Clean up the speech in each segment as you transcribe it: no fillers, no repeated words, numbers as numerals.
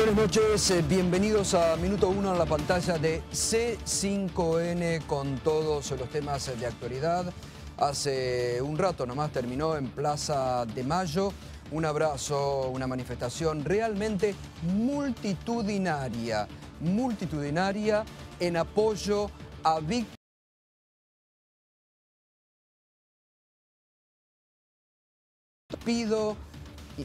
Buenas noches, bienvenidos a Minuto 1 en la pantalla de C5N con todos los temas de actualidad. Hace un rato nomás terminó en Plaza de Mayo un abrazo, una manifestación realmente multitudinaria en apoyo a Víctor. Pido,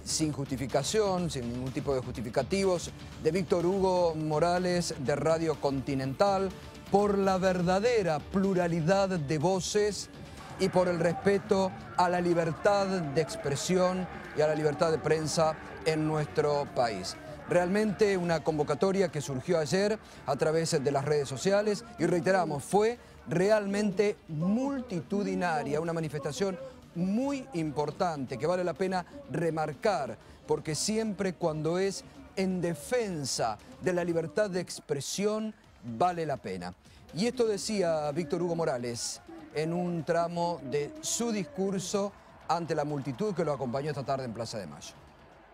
sin justificación, sin ningún tipo de justificativos, de Víctor Hugo Morales de Radio Continental, por la verdadera pluralidad de voces y por el respeto a la libertad de expresión y a la libertad de prensa en nuestro país. Realmente una convocatoria que surgió ayer a través de las redes sociales y reiteramos, fue realmente multitudinaria, una manifestación muy importante que vale la pena remarcar, porque siempre cuando es en defensa de la libertad de expresión vale la pena. Y esto decía Víctor Hugo Morales en un tramo de su discurso ante la multitud que lo acompañó esta tarde en Plaza de Mayo.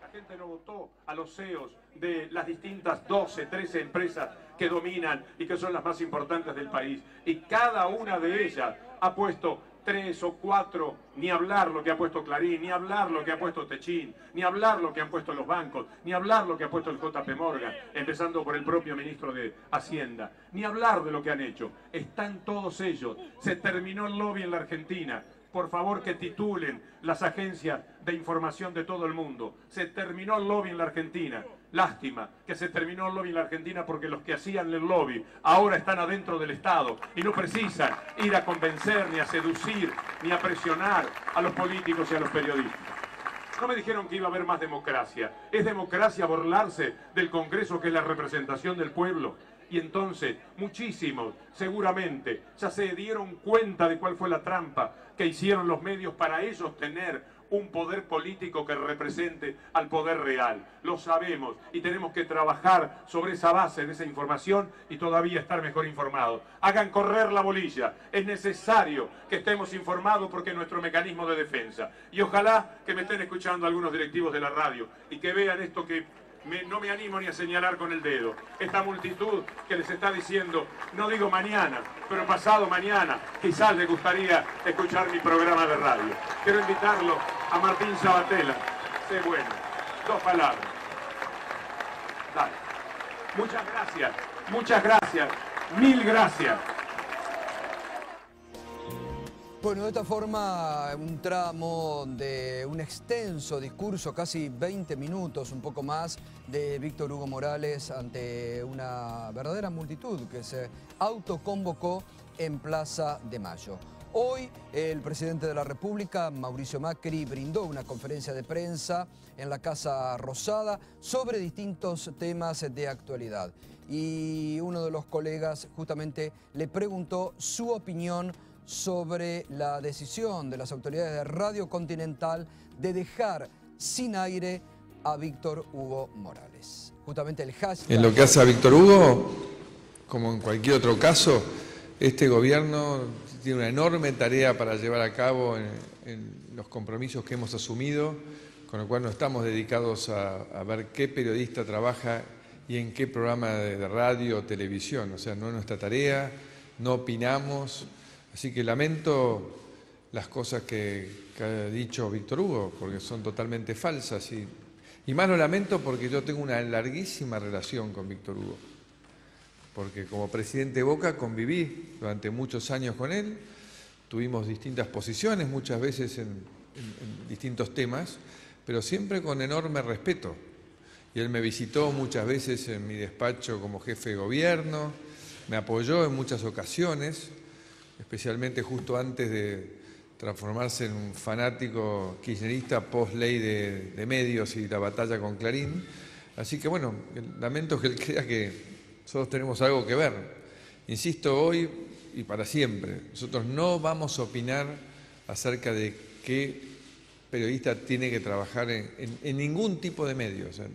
La gente no votó a los CEOs de las distintas 12, 13 empresas que dominan y que son las más importantes del país. Y cada una de ellas ha puesto 3 o 4, ni hablar lo que ha puesto Clarín, ni hablar lo que ha puesto Techín, ni hablar lo que han puesto los bancos, ni hablar lo que ha puesto el JP Morgan, empezando por el propio ministro de Hacienda, ni hablar de lo que han hecho. Están todos ellos. Se terminó el lobby en la Argentina. Por favor, que titulen las agencias de información de todo el mundo. Se terminó el lobby en la Argentina. Lástima que se terminó el lobby en la Argentina porque los que hacían el lobby ahora están adentro del Estado y no precisan ir a convencer, ni a seducir, ni a presionar a los políticos y a los periodistas. No me dijeron que iba a haber más democracia. ¿Es democracia burlarse del Congreso, que es la representación del pueblo? Y entonces, muchísimos, seguramente, ya se dieron cuenta de cuál fue la trampa que hicieron los medios para ellos tener un poder político que represente al poder real. Lo sabemos y tenemos que trabajar sobre esa base de esa información y todavía estar mejor informados. Hagan correr la bolilla. Es necesario que estemos informados porque es nuestro mecanismo de defensa. Y ojalá que me estén escuchando algunos directivos de la radio y que vean esto que no me animo ni a señalar con el dedo. Esta multitud que les está diciendo, no digo mañana, pero pasado mañana, quizás les gustaría escuchar mi programa de radio. Quiero invitarlo a Martín Sabatella. Sé bueno. 2 palabras. Dale. Muchas gracias, mil gracias. Bueno, de esta forma, un tramo de un extenso discurso, casi 20 minutos, un poco más, de Víctor Hugo Morales ante una verdadera multitud que se autoconvocó en Plaza de Mayo. Hoy, el presidente de la República, Mauricio Macri, brindó una conferencia de prensa en la Casa Rosada sobre distintos temas de actualidad. Y uno de los colegas justamente le preguntó su opinión sobre la decisión de las autoridades de Radio Continental de dejar sin aire a Víctor Hugo Morales. Justamente el hashtag... En lo que hace a Víctor Hugo, como en cualquier otro caso, este gobierno tiene una enorme tarea para llevar a cabo en los compromisos que hemos asumido, con lo cual no estamos dedicados a ver qué periodista trabaja y en qué programa de radio o televisión. O sea, no es nuestra tarea, no opinamos. Así que lamento las cosas que ha dicho Víctor Hugo, porque son totalmente falsas. Y más lo lamento porque yo tengo una larguísima relación con Víctor Hugo. Porque como presidente de Boca conviví durante muchos años con él, tuvimos distintas posiciones, muchas veces en distintos temas, pero siempre con enorme respeto. Y él me visitó muchas veces en mi despacho como jefe de gobierno, me apoyó en muchas ocasiones, especialmente justo antes de transformarse en un fanático kirchnerista post-ley de medios y la batalla con Clarín. Así que bueno, lamento que él crea que nosotros tenemos algo que ver. Insisto, hoy y para siempre, nosotros no vamos a opinar acerca de qué periodista tiene que trabajar en ningún tipo de medios. O sea,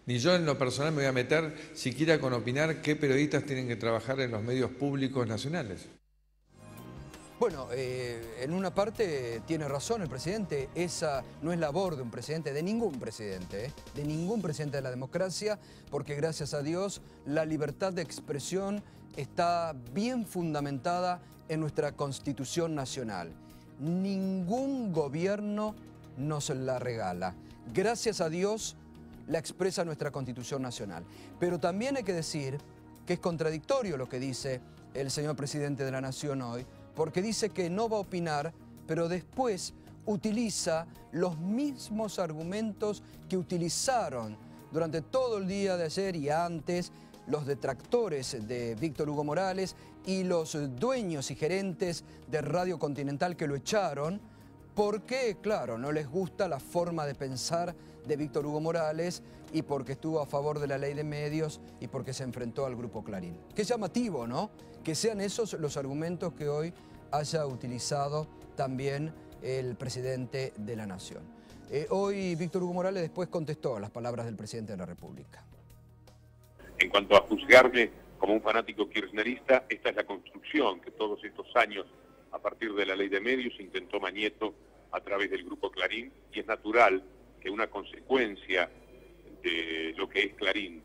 ni yo en lo personal me voy a meter siquiera con opinar qué periodistas tienen que trabajar en los medios públicos nacionales. Bueno, en una parte tiene razón el presidente, esa no es labor de un presidente, de ningún presidente de la democracia, porque gracias a Dios la libertad de expresión está bien fundamentada en nuestra Constitución Nacional. Ningún gobierno nos la regala. Gracias a Dios la expresa nuestra Constitución Nacional. Pero también hay que decir que es contradictorio lo que dice el señor presidente de la Nación hoy, porque dice que no va a opinar, pero después utiliza los mismos argumentos que utilizaron durante todo el día de ayer y antes los detractores de Víctor Hugo Morales y los dueños y gerentes de Radio Continental que lo echaron porque, claro, no les gusta la forma de pensar de Víctor Hugo Morales y porque estuvo a favor de la ley de medios y porque se enfrentó al Grupo Clarín. Qué llamativo, ¿no? Que sean esos los argumentos que hoy haya utilizado también el presidente de la Nación. Hoy Víctor Hugo Morales después contestó a las palabras del presidente de la República. En cuanto a juzgarme como un fanático kirchnerista, esta es la construcción que todos estos años, a partir de la ley de medios, intentó Mañeto a través del Grupo Clarín, y es natural que una consecuencia de lo que es Clarín,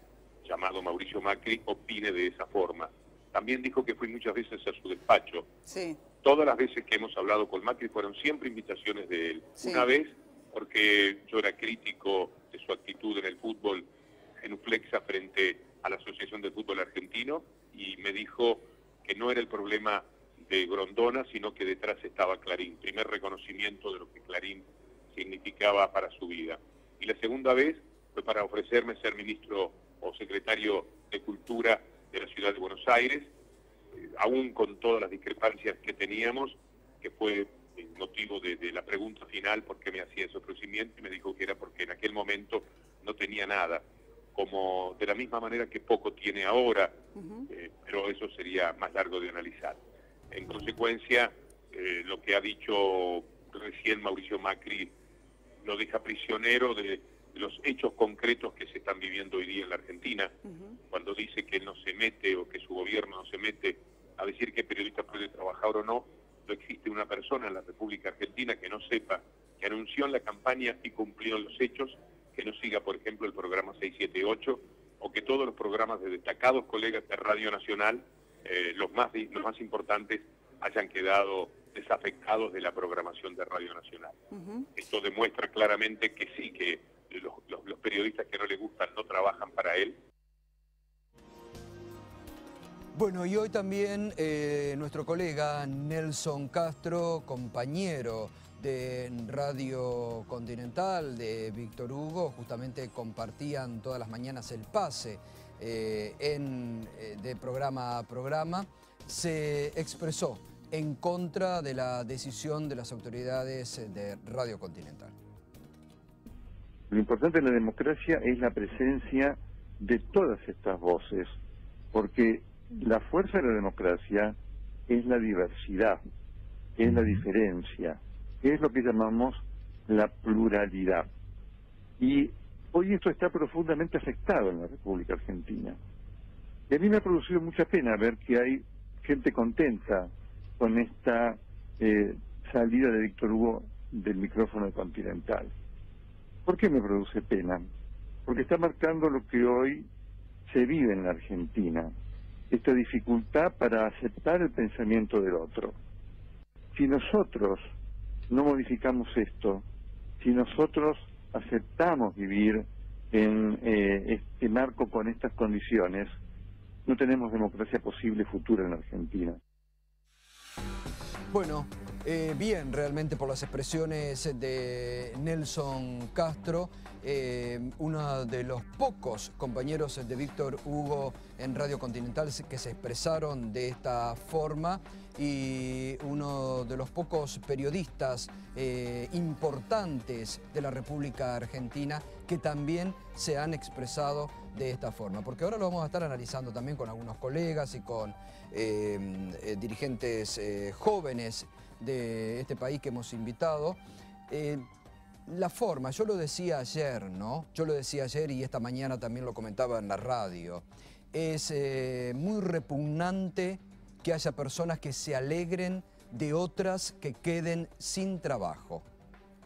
llamado Mauricio Macri, opine de esa forma. También dijo que fui muchas veces a su despacho. Sí. Todas las veces que hemos hablado con Macri fueron siempre invitaciones de él. Sí. Una vez porque yo era crítico de su actitud en el fútbol genuflexa frente a la Asociación del Fútbol Argentino, y me dijo que no era el problema de Grondona, sino que detrás estaba Clarín. Primer reconocimiento de lo que Clarín significaba para su vida. Y la segunda vez fue para ofrecerme ser ministro o secretario de Cultura de la Ciudad de Buenos Aires, aún con todas las discrepancias que teníamos, que fue el motivo de la pregunta final, por qué me hacía ese ofrecimiento, y me dijo que era porque en aquel momento no tenía nada, como de la misma manera que poco tiene ahora, pero eso sería más largo de analizar. En consecuencia, lo que ha dicho recién Mauricio Macri lo deja prisionero de los hechos concretos que se están viviendo hoy día en la Argentina, cuando dice que no se mete o que su gobierno no se mete a decir qué periodista puede trabajar o no. No existe una persona en la República Argentina que no sepa que anunció en la campaña y cumplió en los hechos, que no siga, por ejemplo, el programa 678, o que todos los programas de destacados colegas de Radio Nacional, los más importantes, hayan quedado desafectados de la programación de Radio Nacional. Esto demuestra claramente que sí, que los periodistas que no le gustan no trabajan para él. Bueno, y hoy también nuestro colega Nelson Castro, compañero de Radio Continental, de Víctor Hugo, justamente compartían todas las mañanas el pase de programa a programa, se expresó en contra de la decisión de las autoridades de Radio Continental. Lo importante en la democracia es la presencia de todas estas voces, porque la fuerza de la democracia es la diversidad, es la diferencia, es lo que llamamos la pluralidad. Y hoy esto está profundamente afectado en la República Argentina. Y a mí me ha producido mucha pena ver que hay gente contenta con esta salida de Víctor Hugo del micrófono de Continental. ¿Por qué me produce pena? Porque está marcando lo que hoy se vive en la Argentina, esta dificultad para aceptar el pensamiento del otro. Si nosotros no modificamos esto, si nosotros aceptamos vivir en este marco con estas condiciones, no tenemos democracia posible futura en la Argentina. Bueno, bien realmente por las expresiones de Nelson Castro, uno de los pocos compañeros de Víctor Hugo en Radio Continental que se expresaron de esta forma, y uno de los pocos periodistas importantes de la República Argentina que también se han expresado de esta forma. Porque ahora lo vamos a estar analizando también con algunos colegas y con dirigentes jóvenes de este país que hemos invitado. La forma, yo lo decía ayer, ¿no? Yo lo decía ayer y esta mañana también lo comentaba en la radio. Es muy repugnante que haya personas que se alegren de otras que queden sin trabajo.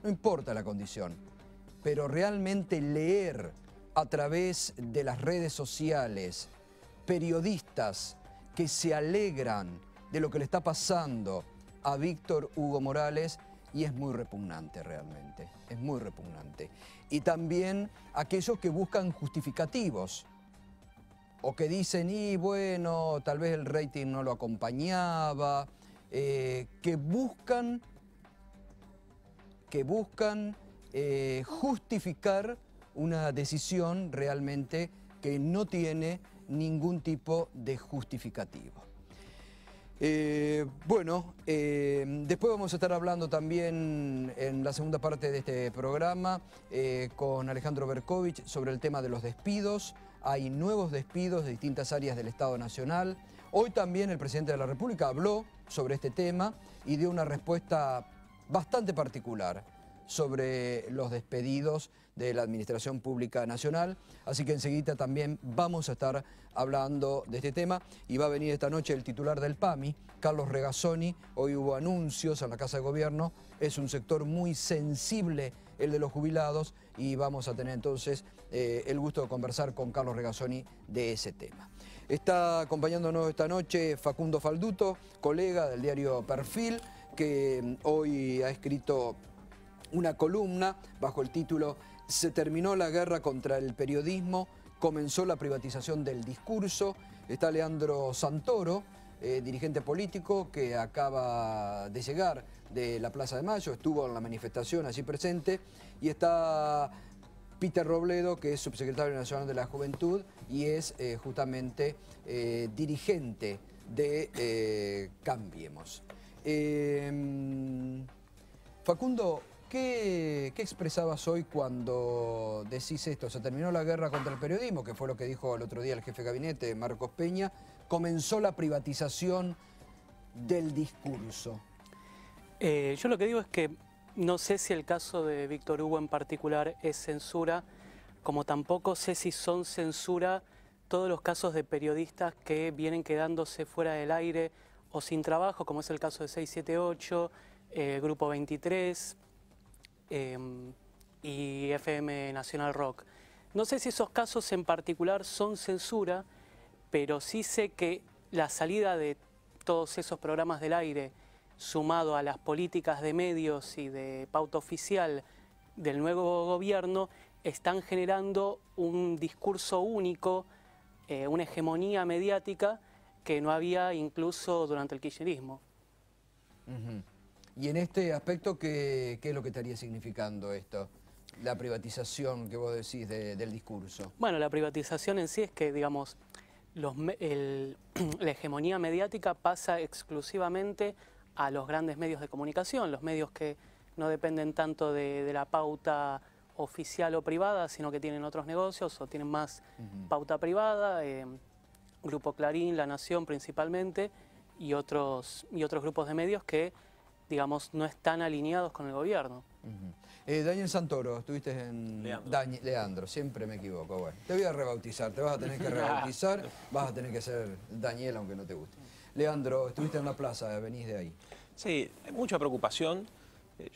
No importa la condición, pero realmente leer a través de las redes sociales periodistas que se alegran de lo que le está pasando a Víctor Hugo Morales, y es muy repugnante realmente, es muy repugnante. Y también aquellos que buscan justificativos o que dicen, y bueno, tal vez el rating no lo acompañaba, que buscan justificar una decisión realmente que no tiene ningún tipo de justificativo. Después vamos a estar hablando también en la segunda parte de este programa con Alejandro Berkovich sobre el tema de los despidos. Hay nuevos despidos de distintas áreas del Estado Nacional. Hoy también el presidente de la República habló sobre este tema y dio una respuesta bastante particular sobre los despedidos de la Administración Pública Nacional. Así que enseguida también vamos a estar hablando de este tema y va a venir esta noche el titular del PAMI, Carlos Regazzoni. Hoy hubo anuncios en la Casa de Gobierno. Es un sector muy sensible el de los jubilados y vamos a tener entonces el gusto de conversar con Carlos Regazzoni de ese tema. Está acompañándonos esta noche Facundo Falduto, colega del diario Perfil, que hoy ha escrito una columna bajo el título "Se terminó la guerra contra el periodismo, comenzó la privatización del discurso". Está Leandro Santoro, dirigente político que acaba de llegar de la Plaza de Mayo, estuvo en la manifestación allí presente, y está Peter Robledo, que es subsecretario nacional de la Juventud y es justamente dirigente de Cambiemos. Facundo, ¿qué expresabas hoy cuando decís esto? Se terminó la guerra contra el periodismo, que fue lo que dijo el otro día el jefe de gabinete, Marcos Peña. Comenzó la privatización del discurso. Yo lo que digo es que no sé si el caso de Víctor Hugo en particular es censura, como tampoco sé si son censura todos los casos de periodistas que vienen quedándose fuera del aire o sin trabajo, como es el caso de 678, Grupo 23 y FM Nacional Rock. No sé si esos casos en particular son censura, pero sí sé que la salida de todos esos programas del aire, sumado a las políticas de medios y de pauta oficial del nuevo gobierno, están generando un discurso único, una hegemonía mediática que no había incluso durante el kirchnerismo. Y en este aspecto, ¿qué es lo que estaría significando esto? La privatización que vos decís del discurso. Bueno, la privatización en sí es que, digamos, la hegemonía mediática pasa exclusivamente a los grandes medios de comunicación, los medios que no dependen tanto de la pauta oficial o privada, sino que tienen otros negocios o tienen más pauta privada, Grupo Clarín, La Nación principalmente, y otros grupos de medios que, digamos, no están alineados con el gobierno. Daniel Santoro, estuviste en... Leandro, siempre me equivoco. Bueno, te voy a rebautizar, te vas a tener que rebautizar, vas a tener que ser Daniel aunque no te guste. Leandro, estuviste en la plaza, venís de ahí. Sí, hay mucha preocupación.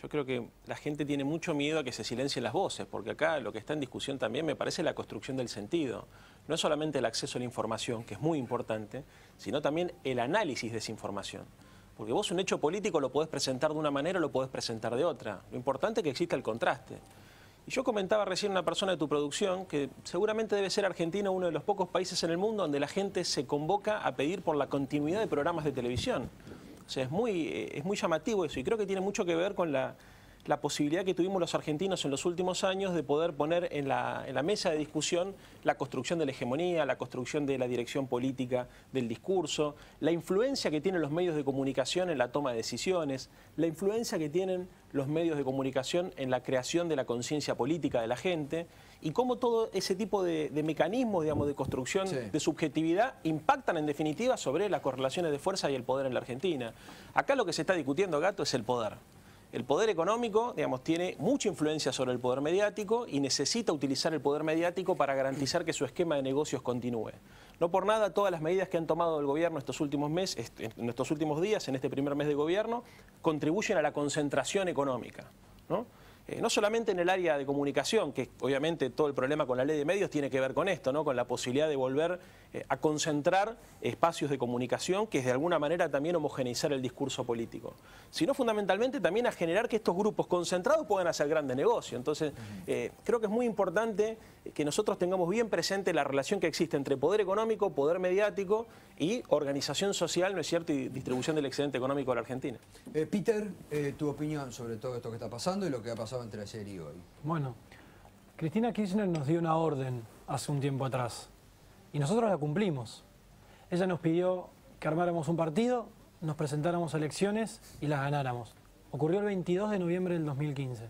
Yo creo que la gente tiene mucho miedo a que se silencien las voces, porque acá lo que está en discusión también me parece la construcción del sentido. No es solamente el acceso a la información, que es muy importante, sino también el análisis de esa información. Porque vos un hecho político lo podés presentar de una manera o lo podés presentar de otra. Lo importante es que exista el contraste. Y yo comentaba recién a una persona de tu producción que seguramente debe ser Argentina uno de los pocos países en el mundo donde la gente se convoca a pedir por la continuidad de programas de televisión. O sea, es muy llamativo eso y creo que tiene mucho que ver con la posibilidad que tuvimos los argentinos en los últimos años de poder poner en la mesa de discusión la construcción de la hegemonía, la construcción de la dirección política del discurso, la influencia que tienen los medios de comunicación en la toma de decisiones, la influencia que tienen los medios de comunicación en la creación de la conciencia política de la gente y cómo todo ese tipo de mecanismos, digamos, de construcción de subjetividad impactan en definitiva sobre las correlaciones de fuerza y el poder en la Argentina. Acá lo que se está discutiendo, Gato, es el poder. El poder económico, digamos, tiene mucha influencia sobre el poder mediático y necesita utilizar el poder mediático para garantizar que su esquema de negocios continúe. No por nada todas las medidas que han tomado el gobierno estos últimos meses, en estos últimos días, en este primer mes de gobierno, contribuyen a la concentración económica, ¿no? No solamente en el área de comunicación, que obviamente todo el problema con la ley de medios tiene que ver con esto, ¿no? Con la posibilidad de volver a concentrar espacios de comunicación, que es de alguna manera también homogeneizar el discurso político, sino fundamentalmente también a generar que estos grupos concentrados puedan hacer grandes negocios. Entonces, creo que es muy importante que nosotros tengamos bien presente la relación que existe entre poder económico, poder mediático y organización social, ¿no es cierto?, y distribución del excedente económico de la Argentina. Peter, tu opinión sobre todo esto que está pasando y lo que ha pasado entre ayer y hoy. Bueno, Cristina Kirchner nos dio una orden hace un tiempo atrás y nosotros la cumplimos. Ella nos pidió que armáramos un partido, nos presentáramos a elecciones y las ganáramos. Ocurrió el 22 de noviembre del 2015.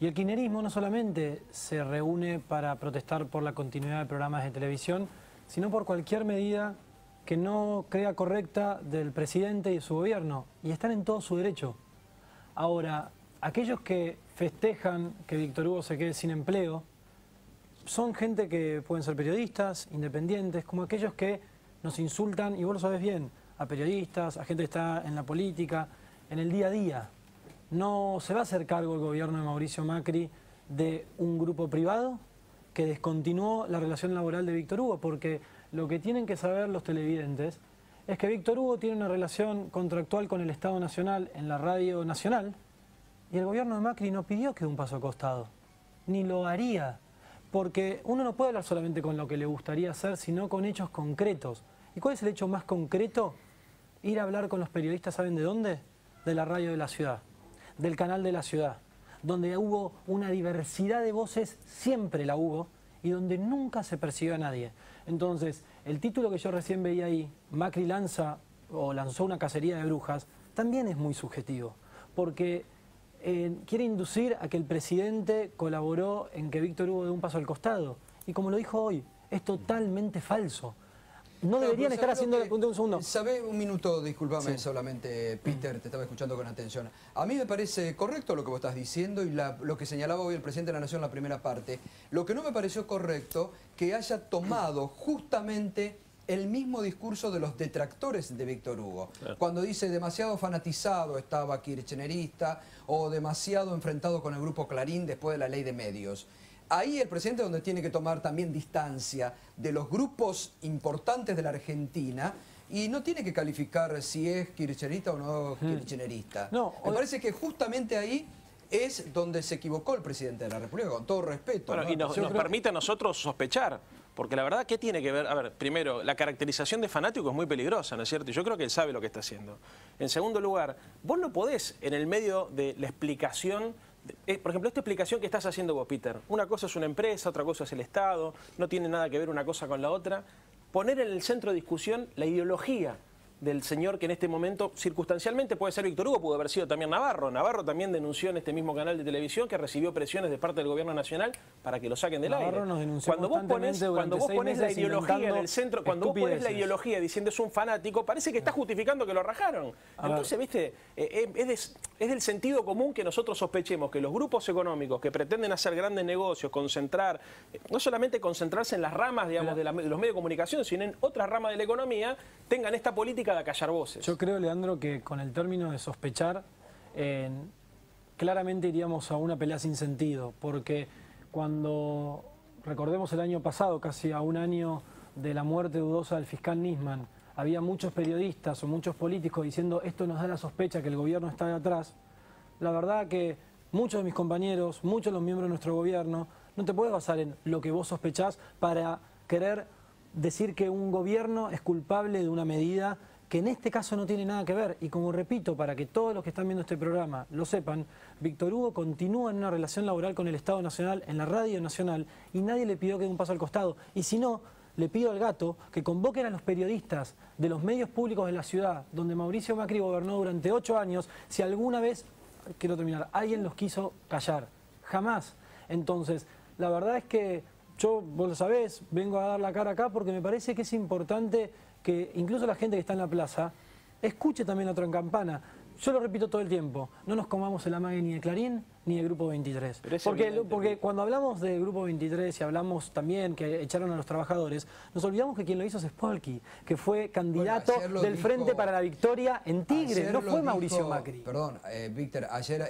Y el kirchnerismo no solamente se reúne para protestar por la continuidad de programas de televisión, sino por cualquier medida que no crea correcta del presidente y de su gobierno. Y están en todo su derecho. Ahora, aquellos que festejan que Víctor Hugo se quede sin empleo son gente que pueden ser periodistas, independientes, como aquellos que nos insultan, y vos lo sabés bien, a periodistas, a gente que está en la política, en el día a día. No se va a hacer cargo el gobierno de Mauricio Macri de un grupo privado que descontinuó la relación laboral de Víctor Hugo, porque lo que tienen que saber los televidentes es que Víctor Hugo tiene una relación contractual con el Estado Nacional en la Radio Nacional, y el gobierno de Macri no pidió que dé un paso al costado, ni lo haría, porque uno no puede hablar solamente con lo que le gustaría hacer, sino con hechos concretos. ¿Y cuál es el hecho más concreto? Ir a hablar con los periodistas, ¿saben de dónde? De la radio de la ciudad, del canal de la ciudad, donde hubo una diversidad de voces, siempre la hubo, y donde nunca se persiguió a nadie. Entonces, el título que yo recién veía ahí, Macri lanzó una cacería de brujas, también es muy subjetivo, porque quiere inducir a que el presidente colaboró en que Víctor Hugo dé un paso al costado. Y como lo dijo hoy, es totalmente falso. No deberían estar haciendo... Un segundo. ¿Sabe? Un minuto, discúlpame solamente, Peter, te estaba escuchando con atención. A mí me parece correcto lo que vos estás diciendo y lo que señalaba hoy el presidente de la Nación en la primera parte. Lo que no me pareció correcto, que haya tomado justamente el mismo discurso de los detractores de Víctor Hugo. Claro. Cuando dice demasiado fanatizado estaba kirchnerista o demasiado enfrentado con el grupo Clarín después de la ley de medios. Ahí el presidente es donde tiene que tomar también distancia de los grupos importantes de la Argentina y no tiene que calificar si es kirchnerista o no kirchnerista. No, me parece que justamente ahí es donde se equivocó el presidente de la República, con todo respeto. Bueno, ¿no? Y nos permite a nosotros sospechar, porque la verdad, ¿qué tiene que ver? A ver, primero, la caracterización de fanático es muy peligrosa, ¿no es cierto? Y yo creo que él sabe lo que está haciendo. En segundo lugar, vos no podés, en el medio de la explicación, por ejemplo, esta explicación que estás haciendo vos, Peter, una cosa es una empresa, otra cosa es el Estado, no tiene nada que ver una cosa con la otra, poner en el centro de discusión la ideología del señor que en este momento, circunstancialmente, puede ser Víctor Hugo, pudo haber sido también Navarro. Navarro también denunció en este mismo canal de televisión que recibió presiones de parte del gobierno nacional para que lo saquen del aire. Nos denunció cuando vos pones la ideología en el centro, cuando vos pones la ideología diciendo es un fanático, parece que está justificando que lo rajaron. Entonces, viste, es del sentido común que nosotros sospechemos que los grupos económicos que pretenden hacer grandes negocios, concentrar, no solamente concentrarse en las ramas, digamos, de los medios de comunicación, sino en otras ramas de la economía, tengan esta política de acallar voces. Yo creo, Leandro, que con el término de sospechar, claramente iríamos a una pelea sin sentido, porque cuando recordemos el año pasado, casi a un año de la muerte dudosa del fiscal Nisman, había muchos periodistas o muchos políticos diciendo esto nos da la sospecha que el gobierno está de atrás. La verdad que muchos de mis compañeros, muchos de los miembros de nuestro gobierno, no te puedes basar en lo que vos sospechás para querer decir que un gobierno es culpable de una medida que en este caso no tiene nada que ver. Y como repito, para que todos los que están viendo este programa lo sepan, Víctor Hugo continúa en una relación laboral con el Estado Nacional, en la Radio Nacional, y nadie le pidió que dé un paso al costado. Y si no, le pido al gato que convoquen a los periodistas de los medios públicos de la ciudad, donde Mauricio Macri gobernó durante 8 años, si alguna vez, quiero terminar, alguien los quiso callar. Jamás. Entonces, la verdad es que yo, vos lo sabés, vengo a dar la cara acá porque me parece que es importante que incluso la gente que está en la plaza escuche también la otra campana. Yo lo repito todo el tiempo, no nos comamos el amague ni de Clarín ni el Grupo 23. Pero es Porque cuando hablamos del Grupo 23 y hablamos también que echaron a los trabajadores, nos olvidamos que quien lo hizo es Spolky, que fue candidato del Frente para la Victoria en Tigre, no fue Mauricio Macri. Perdón, Víctor, ayer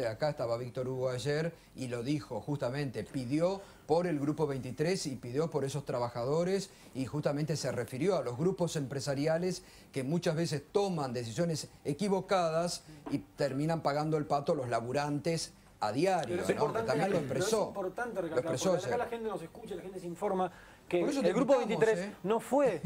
acá estaba Víctor Hugo ayer y lo dijo justamente, pidió por el Grupo 23 y pidió por esos trabajadores y justamente se refirió a los grupos empresariales que muchas veces toman decisiones equivocadas y terminan pagando el pato a los laburantes a diario, ¿no? Que también lo expresó. Es importante recalcar, porque acá la gente nos escucha, la gente se informa que el Grupo 23 no fue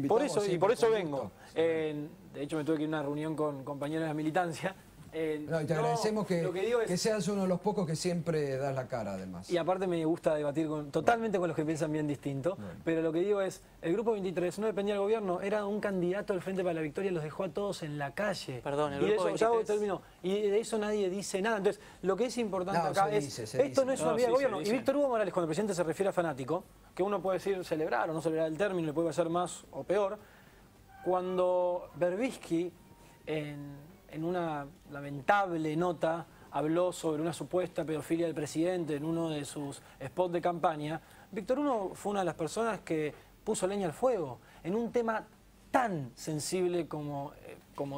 por eso vengo. De hecho me tuve que ir a una reunión con compañeros de la militancia. No, y te agradecemos que seas uno de los pocos que siempre das la cara, además. Y aparte me gusta debatir totalmente con los que piensan bien distinto. Pero lo que digo es, el Grupo 23 no dependía del gobierno, era un candidato del Frente para la Victoria y los dejó a todos en la calle. Perdón, el Grupo 23... Y de eso nadie dice nada. Entonces, lo que es importante acá es, esto no es una vía de gobierno. Y Víctor Hugo Morales, cuando el presidente se refiere a fanático, que uno puede decir celebrar o no celebrar el término, le puede hacer más o peor, cuando Berbisky, en una lamentable nota, habló sobre una supuesta pedofilia del presidente en uno de sus spots de campaña, Víctor Hugo fue una de las personas que puso leña al fuego en un tema tan sensible como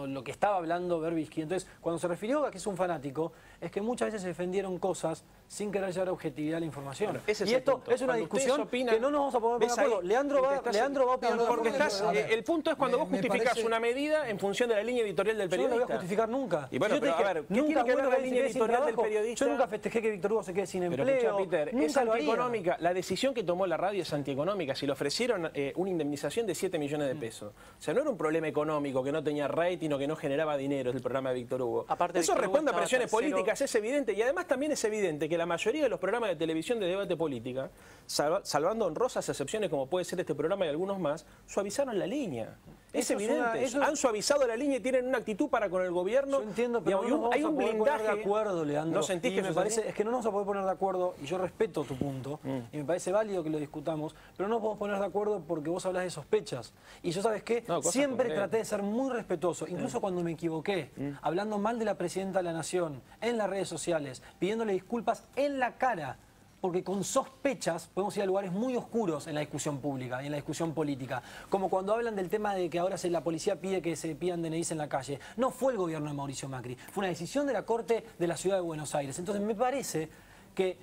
lo que estaba hablando Berbisky. Entonces, cuando se refirió a que es un fanático, es que muchas veces se defendieron cosas sin querer llevar objetividad a la información. Bueno, ese y esto es una discusión que no nos vamos a poder poner de acuerdo. Leandro va a opinar. El punto es cuando vos justificás una medida en función de la línea editorial del periodista. Yo no la voy a justificar nunca. Y bueno, pero a ver, ¿qué tiene que ver la línea editorial del periodista? Yo nunca festejé que Víctor Hugo se quede sin empleo. Pero escucha, Peter, es antieconómica. La decisión que tomó la radio es antieconómica. Si le ofrecieron una indemnización de 7 millones de pesos. O sea, no era un problema económico, que no tenía rating o que no generaba dinero el programa de Víctor Hugo. Aparte, eso responde a presiones políticas, es evidente. Y además también es evidente que la mayoría de los programas de televisión de debate política, salvando honrosas excepciones como puede ser este programa y algunos más, suavizaron la línea. Es evidente. Han suavizado la línea y tienen una actitud para con el gobierno. Yo entiendo, pero hay un blindaje. De acuerdo, Leandro. ¿No sentís que me parece, es que no nos vamos a poder poner de acuerdo, y yo respeto tu punto, y me parece válido que lo discutamos, pero no nos podemos poner de acuerdo porque vos hablas de sospechas. Y yo, ¿sabes qué? Siempre traté de ser muy respetuoso, incluso cuando me equivoqué, hablando mal de la Presidenta de la Nación, en las redes sociales, pidiéndole disculpas en la cara. Porque con sospechas podemos ir a lugares muy oscuros en la discusión pública y en la discusión política. Como cuando hablan del tema de que ahora la policía pide que se pidan DNIs en la calle. No fue el gobierno de Mauricio Macri, fue una decisión de la Corte de la Ciudad de Buenos Aires. Entonces me parece que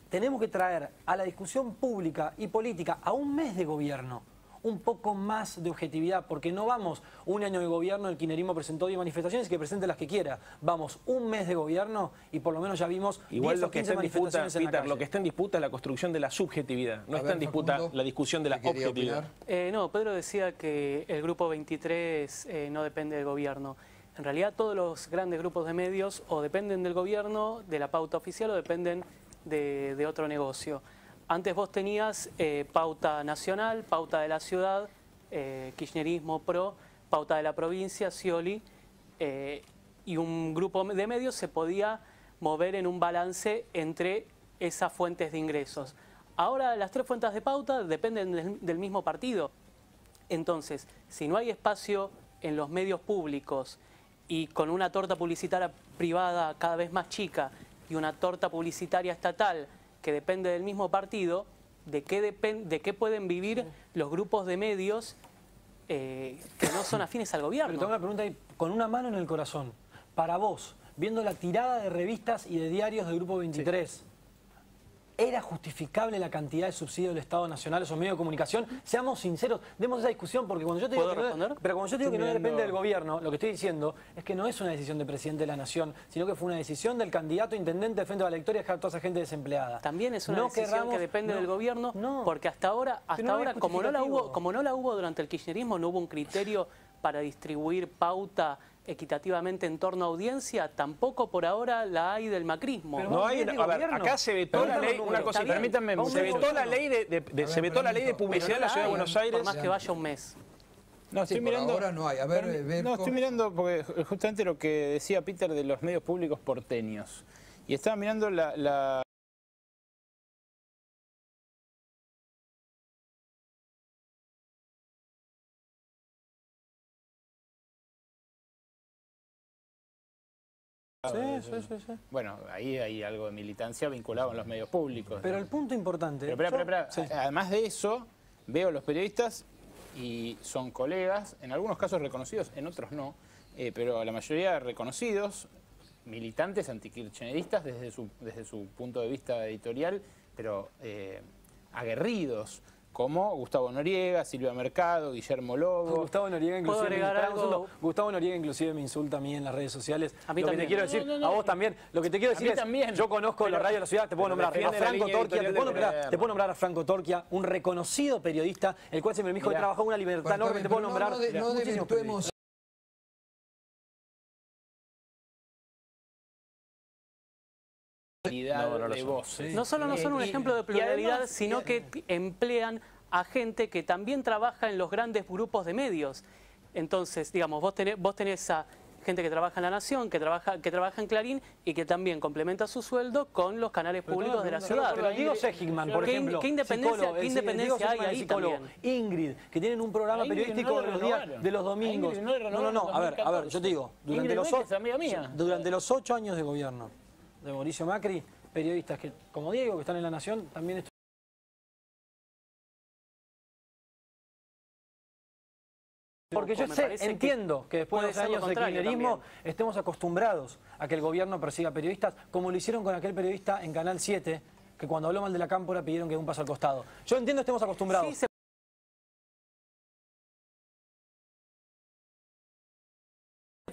tenemos que traer a la discusión pública y política a un mes de gobierno un poco más de objetividad, porque no vamos un año de gobierno, el kirchnerismo presentó 10 manifestaciones y que presente las que quiera. Vamos un mes de gobierno y por lo menos ya vimos 10 o 15 manifestaciones en la calle. Lo que está en disputa es la construcción de la subjetividad, no está en disputa la discusión de la objetividad. No, Pedro decía que el Grupo 23 no depende del gobierno. En realidad todos los grandes grupos de medios o dependen del gobierno, de la pauta oficial, o dependen de otro negocio. Antes vos tenías pauta nacional, pauta de la ciudad, kirchnerismo, PRO, pauta de la provincia, Scioli, y un grupo de medios se podía mover en un balance entre esas fuentes de ingresos. Ahora las tres fuentes de pauta dependen del mismo partido. Entonces, si no hay espacio en los medios públicos y con una torta publicitaria privada cada vez más chica y una torta publicitaria estatal que depende del mismo partido, ¿de qué pueden vivir los grupos de medios que no son afines al gobierno? Pero tengo una pregunta ahí, con una mano en el corazón. Para vos, viendo la tirada de revistas y de diarios del Grupo 23, ¿era justificable la cantidad de subsidios del Estado Nacional, esos medios de comunicación? Seamos sinceros, demos esa discusión, porque cuando yo te digo que no depende del gobierno, lo que estoy diciendo es que no es una decisión del presidente de la Nación, sino que fue una decisión del candidato intendente de Frente a la Victoria de dejar a toda esa gente desempleada. También es una decisión que depende del gobierno, porque hasta ahora como no la hubo durante el kirchnerismo, no hubo un criterio para distribuir pauta equitativamente en torno a audiencia, tampoco por ahora la hay del macrismo. Pero no hay, a ver, acá se vetó la ley, una cosa, permítanme, se vetó la ley de publicidad de la Ciudad de Buenos Aires. Por más que vaya un mes. No, estoy mirando. Ahora no hay. A ver, no, estoy mirando porque justamente lo que decía Peter de los medios públicos porteños. Y estaba mirando la Estado. Sí. Bueno, ahí hay algo de militancia vinculado con los medios públicos. Pero el punto importante... Pero, espera. Además de eso, veo los periodistas y son colegas, en algunos casos reconocidos, en otros no, pero la mayoría reconocidos, militantes antikirchneristas desde su punto de vista editorial, pero aguerridos, como Gustavo Noriega, Silvia Mercado, Guillermo Lobo. Gustavo Noriega inclusive me insulta a mí en las redes sociales. A mí lo también. que te quiero decir, a vos también, lo que te quiero decir es, también. yo conozco la radio de la ciudad, te puedo nombrar a Franco Torquia, te puedo nombrar a Franco Torquia, un reconocido periodista, el cual siempre me dijo que trabajó una libertad enorme, te puedo nombrar no desvirtuemos de voces. No solo no son un ejemplo de pluralidad, además, sino que emplean a gente que también trabaja en los grandes grupos de medios. Entonces, digamos, vos tenés a gente que trabaja en La Nación, que trabaja en Clarín y que también complementa su sueldo con los canales públicos de la ciudad. Pero Diego Segman, por ejemplo, ¿qué independencia hay ahí también? Ingrid, que tienen un programa periodístico de los domingos. No, a ver, yo te digo, durante los 8 años de gobierno de Mauricio Macri, periodistas que, como Diego, que están en La Nación, también porque yo entiendo que después de los años de kirchnerismo estemos acostumbrados a que el gobierno persiga periodistas, como lo hicieron con aquel periodista en Canal 7, que cuando habló mal de la Cámpora pidieron que dé un paso al costado. Yo entiendo que estemos acostumbrados. Sí,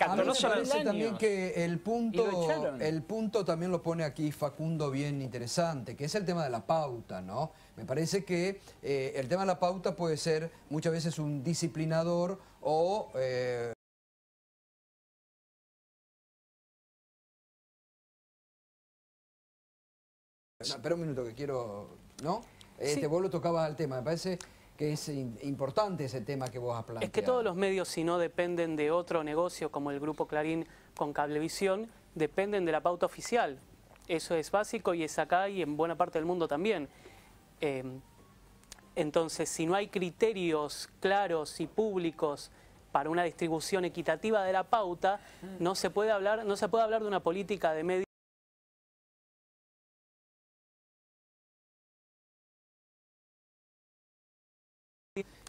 a mí me parece también que el punto también lo pone aquí Facundo bien interesante, que es el tema de la pauta, ¿no? Me parece que el tema de la pauta puede ser muchas veces un disciplinador o... Espera un minuto que quiero... ¿No? Sí. Vos lo tocabas al tema, me parece... que es importante ese tema que vos has planteado. Es que todos los medios, si no dependen de otro negocio como el Grupo Clarín con Cablevisión, dependen de la pauta oficial. Eso es básico y es acá y en buena parte del mundo también. Entonces, si no hay criterios claros y públicos para una distribución equitativa de la pauta, no se puede hablar de una política de medios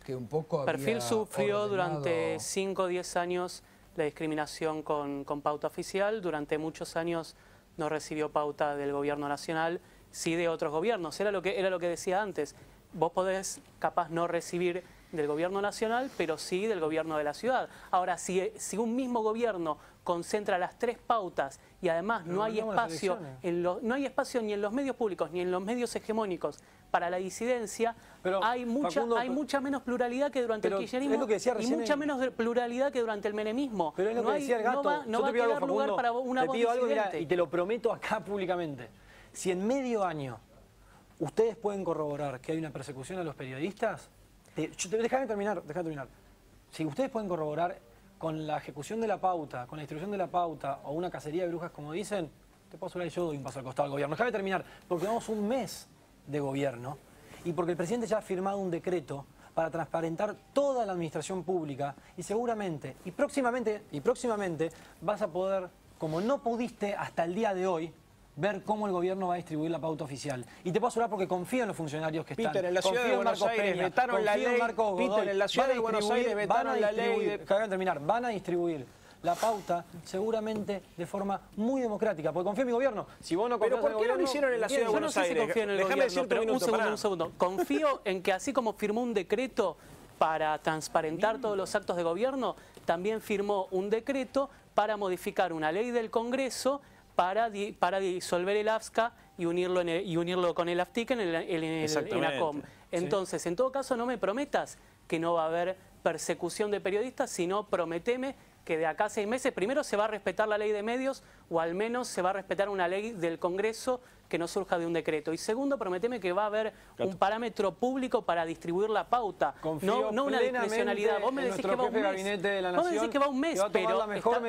que un poco Perfil sufrió ordenado... durante 5 o 10 años la discriminación con pauta oficial. Durante muchos años no recibió pauta del gobierno nacional, sí de otros gobiernos. Era lo que decía antes. Vos podés capaz no recibir del gobierno nacional, pero sí del gobierno de la ciudad. Ahora, si un mismo gobierno concentra las 3 pautas y además no hay espacio ni en los medios públicos ni en los medios hegemónicos para la disidencia, pero, hay mucha menos pluralidad que durante el kirchnerismo y mucha menos pluralidad que durante el menemismo. Pero es lo que decía el gato. No va a quedar lugar para una voz disidente. Y te lo prometo acá públicamente. Si en medio año ustedes pueden corroborar que hay una persecución a los periodistas, déjame terminar. Si ustedes pueden corroborar con la ejecución de la pauta, con la distribución de la pauta o una cacería de brujas, como dicen, te puedo asegurar que yo doy un paso al costado al gobierno. Déjame terminar, porque llevamos un mes de gobierno y porque el presidente ya ha firmado un decreto para transparentar toda la administración pública y seguramente, y próximamente vas a poder, como no pudiste hasta el día de hoy, ver cómo el gobierno va a distribuir la pauta oficial. Y te puedo asegurar porque confío en los funcionarios que están. Peter, en la ciudad de Buenos Aires vetaron la ley. Peter, en la ciudad de Buenos Aires vetaron la ley. Van a distribuir la pauta seguramente de forma muy democrática, porque confío en mi gobierno. Si vos no confías en el gobierno... ¿Pero por qué no lo hicieron en la ciudad de Buenos Aires? Yo no sé si confío en el gobierno, pero un segundo. Confío en que así como firmó un decreto para transparentar todos los actos de gobierno, también firmó un decreto para modificar una ley del Congreso para disolver el AFSCA y unirlo con el AFTIC en el ENACOM. Entonces, en todo caso, no me prometas que no va a haber persecución de periodistas, sino prometeme que de acá a 6 meses primero se va a respetar la ley de medios o al menos se va a respetar una ley del Congreso que no surja de un decreto. Y segundo, prometeme que va a haber un parámetro público para distribuir la pauta, no una discrecionalidad. Vos me decís que va un mes. Vos me decís que va un mes,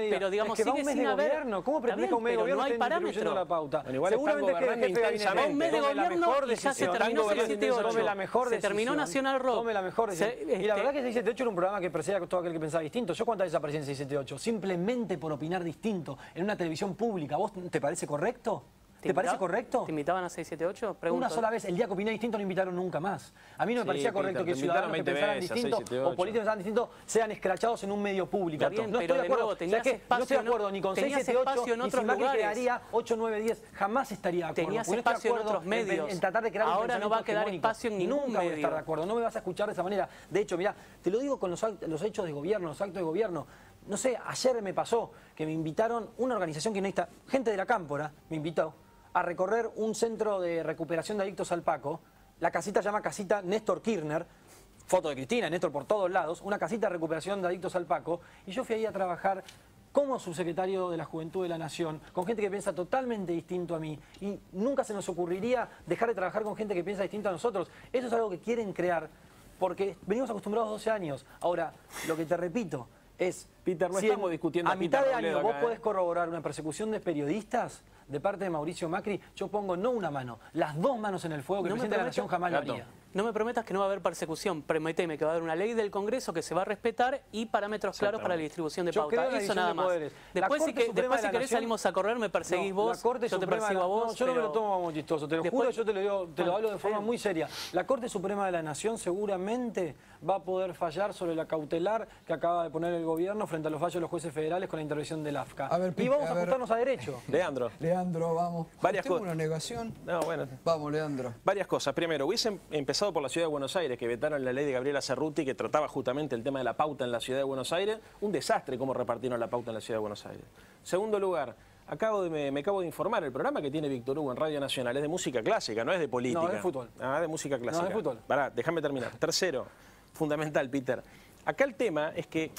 pero digamos, es que va un mes de gobierno. ¿Cómo pretendés que un mes de gobierno esté distribuyendo la pauta? Seguramente que el jefe de gabinete va un mes de gobierno y ya se terminó 678. Se terminó Nacional Rock. Tome la mejor decisión. Y la verdad que 678 era un programa que perseguía a todo aquel que pensaba distinto. ¿Yo cuántas veces aparecí en 678? Simplemente por opinar distinto en una televisión pública. ¿Vos te parece correcto? ¿Te parece correcto? ¿Te invitaban a 678? Pregunto. Una sola vez. El día que opiné distinto no invitaron nunca más. A mí no me parecía correcto que ciudadanos que pensaran distinto o políticos que pensaran distinto sean escrachados en un medio público. Bien, no estoy de acuerdo. No estoy de acuerdo ni con 678 ni si Macri quedaría 8, 9, 10. Jamás estaría de acuerdo. Tenías espacio en otros medios. En tratar de crear un ahora no va a quedar espacio en ningún medio. Nunca voy a estar de acuerdo. No me vas a escuchar de esa manera. De hecho, mirá, te lo digo con los hechos de gobierno, los actos de gobierno. No sé, ayer me pasó que me invitaron una organización que no está, gente de la Cámpora me invitó a recorrer un centro de recuperación de adictos al Paco. La casita se llama Casita Néstor Kirchner, foto de Cristina, Néstor por todos lados, una casita de recuperación de adictos al Paco, y yo fui ahí a trabajar como subsecretario de la Juventud de la Nación, con gente que piensa totalmente distinto a mí, y nunca se nos ocurriría dejar de trabajar con gente que piensa distinto a nosotros. Eso es algo que quieren crear, porque venimos acostumbrados 12 años. Ahora, lo que te repito es, Peter, no estamos discutiendo a mitad de año vos podés corroborar una persecución de periodistas de parte de Mauricio Macri, yo pongo no una mano, las dos manos en el fuego, que el presidente de la Nación jamás lo haría. No me prometas que no va a haber persecución, prometeme que va a haber una ley del Congreso que se va a respetar y parámetros claros para la distribución de pauta. Eso nada más. Después si querés salimos a correr, me perseguís vos, yo te persigo a vos. Yo no me lo tomo como chistoso, te lo juro, yo te lo hablo de forma muy seria. La Corte Suprema de la Nación seguramente va a poder fallar sobre la cautelar que acaba de poner el gobierno frente a los fallos de los jueces federales con la intervención del AFCA. Y vamos a ajustarnos a derecho. Leandro, vamos. Varias cosas. ¿Una negación? No, bueno. Vamos, Leandro. Varias cosas. Primero, hubiesen empezado por la Ciudad de Buenos Aires, que vetaron la ley de Gabriela Cerruti, que trataba justamente el tema de la pauta en la Ciudad de Buenos Aires. Un desastre cómo repartieron la pauta en la Ciudad de Buenos Aires. Segundo lugar, me acabo de informar, el programa que tiene Víctor Hugo en Radio Nacional es de música clásica, no es de política. No, es de fútbol. Ah, de música clásica. No, es de fútbol. Pará, déjame terminar. Tercero, fundamental, Peter. Acá el tema es que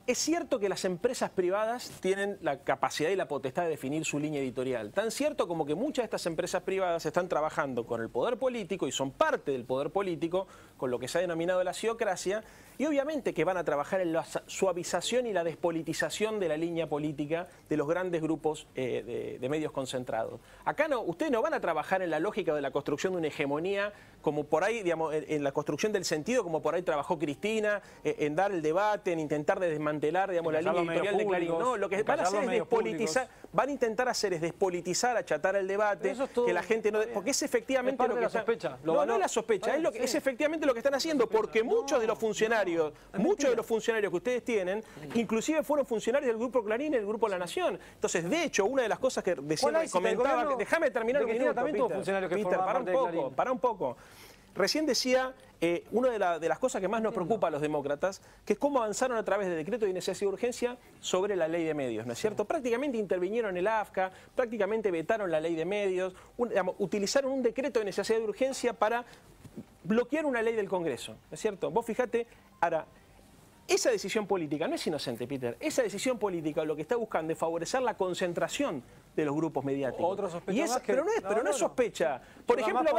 es cierto que las empresas privadas tienen la capacidad y la potestad de definir su línea editorial. Tan cierto como que muchas de estas empresas privadas están trabajando con el poder político y son parte del poder político, con lo que se ha denominado la ciocracia, y obviamente que van a trabajar en la suavización y la despolitización de la línea política de los grandes grupos de medios concentrados. Acá ustedes no van a trabajar en la lógica de la construcción de una hegemonía, como por ahí, digamos, en la construcción del sentido, como por ahí trabajó Cristina, en dar el debate, en intentar desmantelar, digamos, la línea editorial de Clarín. No, lo que van a hacer es despolitizar, van a intentar hacer es despolitizar, achatar el debate, que la gente no... Porque es efectivamente lo que está... No, no es la sospecha, es efectivamente lo que están haciendo, porque muchos de los funcionarios que ustedes tienen, inclusive fueron funcionarios del Grupo Clarín y del Grupo La Nación. Entonces, de hecho, una de las cosas que recién comentaba... Déjame terminar un minuto, Peter, para un poco. Recién decía, una de las cosas que más nos preocupa a los demócratas, que es cómo avanzaron a través de decreto de necesidad y urgencia sobre la ley de medios, ¿no es cierto? Prácticamente intervinieron en el AFCA, prácticamente vetaron la ley de medios, utilizaron un decreto de necesidad y urgencia para bloquear una ley del Congreso, ¿no es cierto? Vos fijate, ahora, esa decisión política no es inocente, Peter. Esa decisión política lo que está buscando es favorecer la concentración de los grupos mediáticos. Otra sospecha pero no es sospecha. Por ejemplo,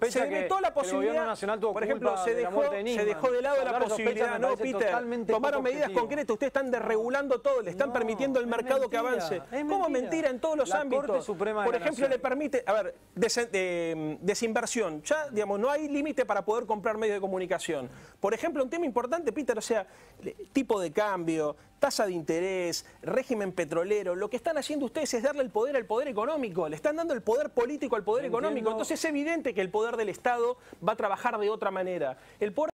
se vetó la posibilidad, por ejemplo, se dejó de lado la posibilidad, no, Peter, tomaron medidas concretas, ustedes están desregulando todo, le están permitiendo al mercado que avance. ¿Cómo mentira en todos los ámbitos? Por ejemplo, le permite, desinversión, ya, digamos, no hay límite para poder comprar medios de comunicación. Por ejemplo, un tema importante, Peter, o sea, tipo de cambio, tasa de interés, régimen petrolero, lo que están haciendo ustedes es darle el poder al poder económico, le están dando el poder político al poder económico. Entonces es evidente que el poder del Estado va a trabajar de otra manera. El poder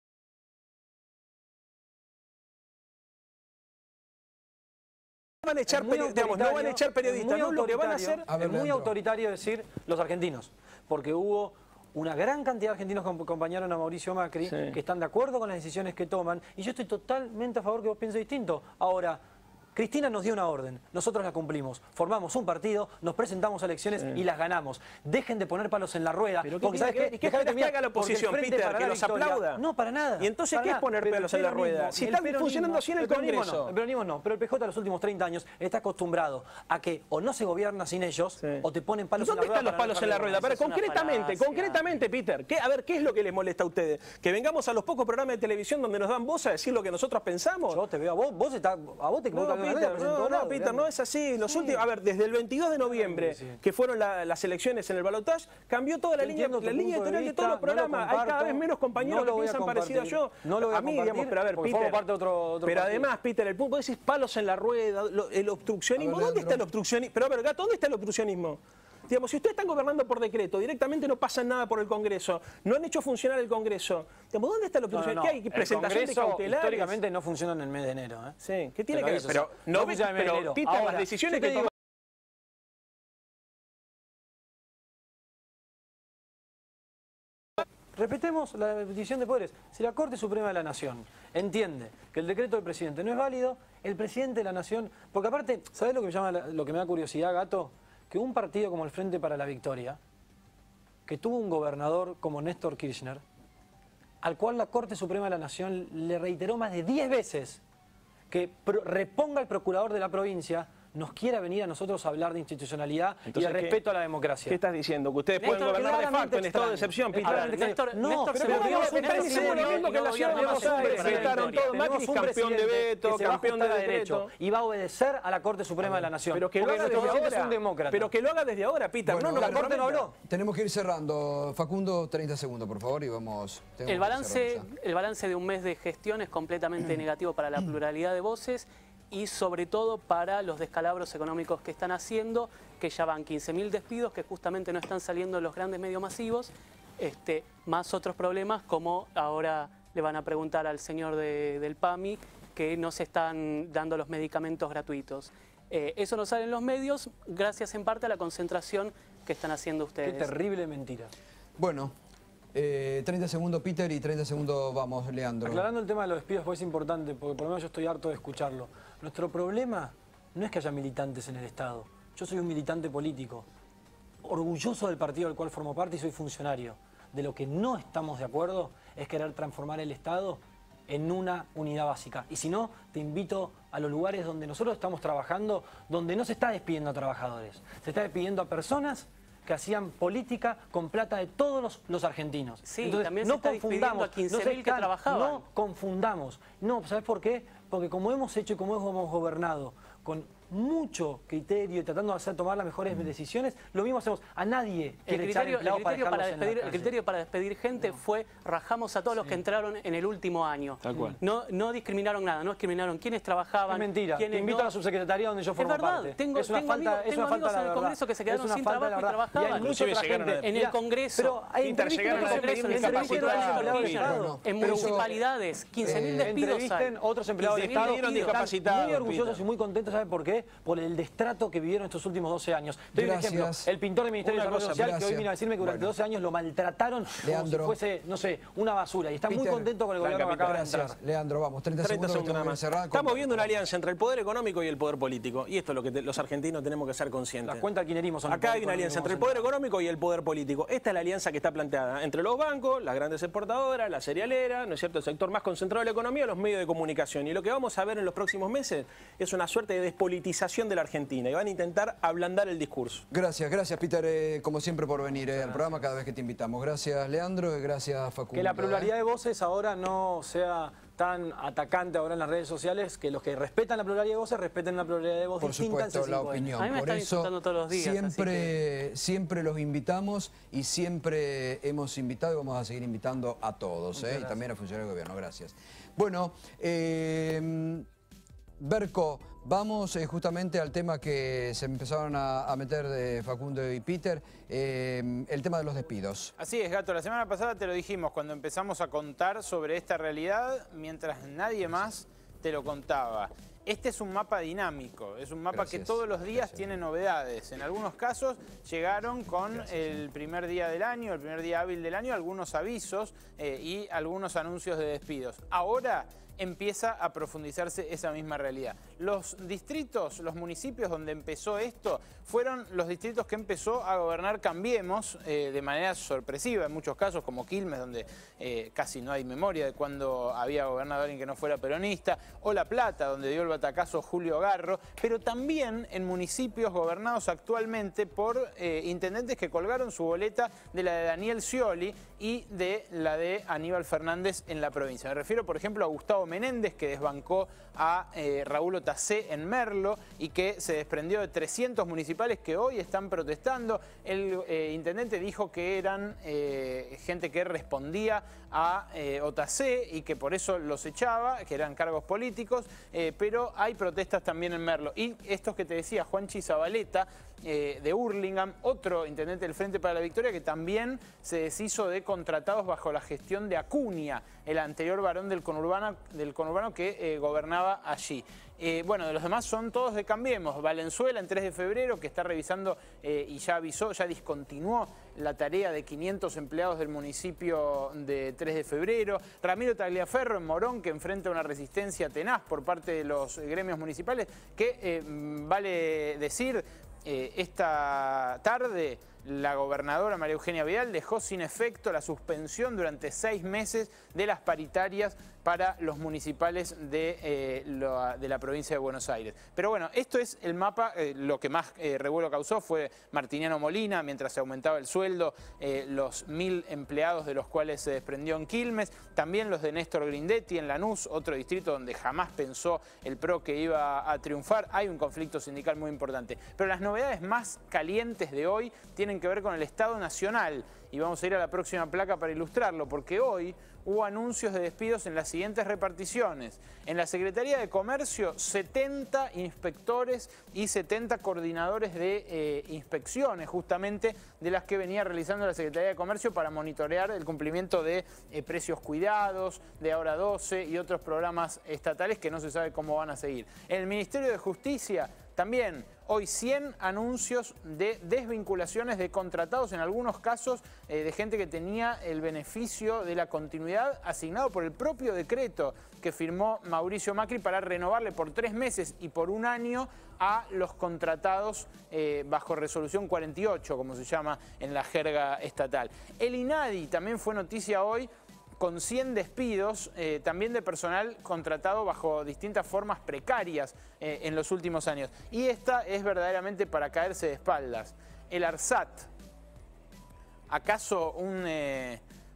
no van a echar periodistas, no, lo que van a hacer es muy autoritario decir los argentinos, porque hubo una gran cantidad de argentinos que acompañaron a Mauricio Macri, que están de acuerdo con las decisiones que toman, y yo estoy totalmente a favor que vos pienses distinto. Ahora, Cristina nos dio una orden, nosotros la cumplimos. Formamos un partido, nos presentamos a elecciones y las ganamos. Dejen de poner palos en la rueda. Pero porque ¿sabes qué? ¿Qué haga la oposición, Peter? ¿Que los aplauda? No, para nada. ¿Y entonces qué es poner pelos en la rueda? Si están funcionando así en el Congreso. El peronismo no, pero el PJ los últimos 30 años está acostumbrado a que o no se gobierna sin ellos o te ponen palos en la rueda. ¿Dónde están los palos en la rueda? Pero concretamente, Peter, a ver, ¿qué es lo que les molesta a ustedes? ¿Que vengamos a los pocos programas de televisión donde nos dan voz a decir lo que nosotros pensamos? Yo te veo a vos te No, Peter, no es así. Los últimos, a ver, desde el 22 de noviembre, que fueron las elecciones en el balotaje, cambió toda la línea editorial de todos los programas. Hay cada vez menos compañeros que piensan parecido a yo. A mí, digamos, pero a ver, Peter, pero además, Peter, el punto, vos decís palos en la rueda, el obstruccionismo. ¿Dónde está el obstruccionismo? Pero a ver, Gato, ¿dónde está el obstruccionismo? Digamos, si ustedes están gobernando por decreto, directamente no pasa nada por el Congreso, no han hecho funcionar el Congreso. Digamos, ¿dónde está la obstrucción? ¿Qué hay? ¿Presentación de cautelares? Históricamente no funciona en el mes de enero. Sí, ¿qué tiene que ver? Pero, no funciona en el mes de enero. Peter, ahora, las decisiones que toman... Respetemos la división de poderes. Si la Corte Suprema de la Nación entiende que el decreto del presidente no es válido, el presidente de la Nación... Porque aparte, ¿sabés lo que me da curiosidad, Gato? Que un partido como el Frente para la Victoria, que tuvo un gobernador como Néstor Kirchner, al cual la Corte Suprema de la Nación le reiteró más de 10 veces que reponga al procurador de la provincia, nos quiera venir a nosotros a hablar de institucionalidad y de respeto a la democracia. ¿Qué estás diciendo? ¿Que ustedes pueden gobernar de facto en estado de excepción, Peter? Néstor, Macri campeón de veto, campeón de derecho. Y va a obedecer a la Corte Suprema de la Nación. Pero que lo haga desde ahora. Es un demócrata. Pero que lo haga desde ahora, Peter. Bueno, no, la Corte no habló. Tenemos que ir cerrando. Facundo, 30 segundos, por favor, y vamos... El balance de un mes de gestión es completamente negativo para la pluralidad de voces y sobre todo para los descalabros económicos que están haciendo, que ya van 15.000 despidos, que justamente no están saliendo en los grandes medios masivos, más otros problemas como ahora le van a preguntar al señor del PAMI, que no se están dando los medicamentos gratuitos. Eso no sale en los medios, gracias en parte a la concentración que están haciendo ustedes. Qué terrible mentira. Bueno, 30 segundos Peter y 30 segundos vamos, Leandro. Aclarando el tema de los despidos, pues es importante, porque por lo menos yo estoy harto de escucharlo. Nuestro problema no es que haya militantes en el Estado. Yo soy un militante político, orgulloso del partido del cual formo parte y soy funcionario. De lo que no estamos de acuerdo es querer transformar el Estado en una unidad básica. Y si no, te invito a los lugares donde nosotros estamos trabajando, donde no se está despidiendo a trabajadores, se está despidiendo a personas que hacían política con plata de todos los argentinos. Sí, entonces, también no se está confundamos, a 15.000 que trabajaban. No confundamos. No, ¿sabes por qué? Porque como hemos hecho y como hemos gobernado con mucho criterio y tratando de tomar las mejores decisiones, lo mismo hacemos. A nadie quiere echar empleado para dejarlos en la calle. El criterio para despedir gente fue rajamos a todos los que entraron en el último año. Tal cual. No discriminaron nada, no discriminaron quiénes trabajaban. Es mentira. Te invito a la subsecretaría donde yo formo parte. Es verdad, tengo amigos en el Congreso que se quedaron sin trabajo y trabajaban. Y hay mucha otra gente. En el Congreso. En municipalidades, 15.000 despidos hay. Otros empleados del Estado discapacitados. Muy orgullosos y muy contentos, ¿sabe por qué? Por el destrato que vivieron estos últimos 12 años. Te doy un ejemplo. El pintor del Ministerio de Desarrollo Social que hoy vino a decirme que durante 12 años lo maltrataron como si fuese, no sé, una basura. Y está muy contento con el gobierno que acaba de entrar. Leandro, vamos, 30 segundos nada más. Estamos viendo una alianza entre el poder económico y el poder político. Y esto es lo que los argentinos tenemos que ser conscientes. Las cuentas del kirchnerismo son... Acá hay una alianza entre el poder económico y el poder político. Esta es la alianza que está planteada entre los bancos, las grandes exportadoras, la cerealera, ¿no es cierto?, el sector más concentrado de la economía, los medios de comunicación. Y lo que vamos a ver en los próximos meses es una suerte de despolitización de la Argentina y van a intentar ablandar el discurso. Gracias Peter, como siempre por venir al programa cada vez que te invitamos. Gracias Leandro y gracias Facundo. Que la pluralidad de voces ahora no sea tan atacante ahora en las redes sociales, que los que respetan la pluralidad de voces respeten la pluralidad de voces distinta. Por supuesto, la opinión. A mí me están insultando todos los días. Siempre los invitamos y siempre hemos invitado y vamos a seguir invitando a todos, y también a funcionarios del gobierno. Gracias. Bueno, Berco, vamos justamente al tema que se empezaron a meter de Facundo y Peter, el tema de los despidos. Así es, Gato. La semana pasada te lo dijimos cuando empezamos a contar sobre esta realidad, mientras nadie más te lo contaba. Este es un mapa dinámico, es un mapa que todos los días tiene novedades. En algunos casos llegaron con el primer día del año, el primer día hábil del año, algunos avisos y algunos anuncios de despidos. Ahora empieza a profundizarse esa misma realidad. Los distritos, los municipios donde empezó esto, fueron los distritos que empezó a gobernar Cambiemos de manera sorpresiva, en muchos casos, como Quilmes, donde casi no hay memoria de cuando había gobernado alguien que no fuera peronista, o La Plata, donde dio el batacazo Julio Garro, pero también en municipios gobernados actualmente por intendentes que colgaron su boleta de la de Daniel Scioli y de la de Aníbal Fernández en la provincia. Me refiero, por ejemplo, a Gustavo Menéndez, que desbancó a Raúl Otacé en Merlo y que se desprendió de 300 municipales que hoy están protestando. El intendente dijo que eran gente que respondía a Otacé y que por eso los echaba, que eran cargos políticos, pero hay protestas también en Merlo. Y estos que te decía, Juanchi Zabaleta, de Hurlingham, otro intendente del Frente para la Victoria, que también se deshizo de contratados bajo la gestión de Acuña, el anterior varón del conurbano que gobernaba allí. Bueno, de los demás son todos de Cambiemos. Valenzuela en 3 de febrero, que está revisando y ya avisó, ya discontinuó la tarea de 500 empleados del municipio de 3 de febrero. Ramiro Tagliaferro en Morón, que enfrenta una resistencia tenaz por parte de los gremios municipales, que vale decir, esta tarde la gobernadora María Eugenia Vidal dejó sin efecto la suspensión durante 6 meses de las paritarias para los municipales de la provincia de Buenos Aires. Pero bueno, esto es el mapa. Lo que más revuelo causó fue Martiniano Molina, mientras se aumentaba el sueldo, los 1000 empleados de los cuales se desprendió en Quilmes, también los de Néstor Grindetti en Lanús, otro distrito donde jamás pensó el PRO que iba a triunfar. Hay un conflicto sindical muy importante. Pero las novedades más calientes de hoy tienen que ver con el Estado Nacional. Y vamos a ir a la próxima placa para ilustrarlo, porque hoy hubo anuncios de despidos en las siguientes reparticiones. En la Secretaría de Comercio, 70 inspectores y 70 coordinadores de inspecciones, justamente de las que venía realizando la Secretaría de Comercio para monitorear el cumplimiento de precios cuidados, de Hora 12 y otros programas estatales que no se sabe cómo van a seguir. En el Ministerio de Justicia, también hoy 100 anuncios de desvinculaciones de contratados, en algunos casos de gente que tenía el beneficio de la continuidad asignado por el propio decreto que firmó Mauricio Macri para renovarle por 3 meses y por 1 año a los contratados bajo resolución 48, como se llama en la jerga estatal. El INADI también fue noticia hoy, con 100 despidos también de personal contratado bajo distintas formas precarias en los últimos años. Y esta es verdaderamente para caerse de espaldas. El ARSAT, ¿acaso un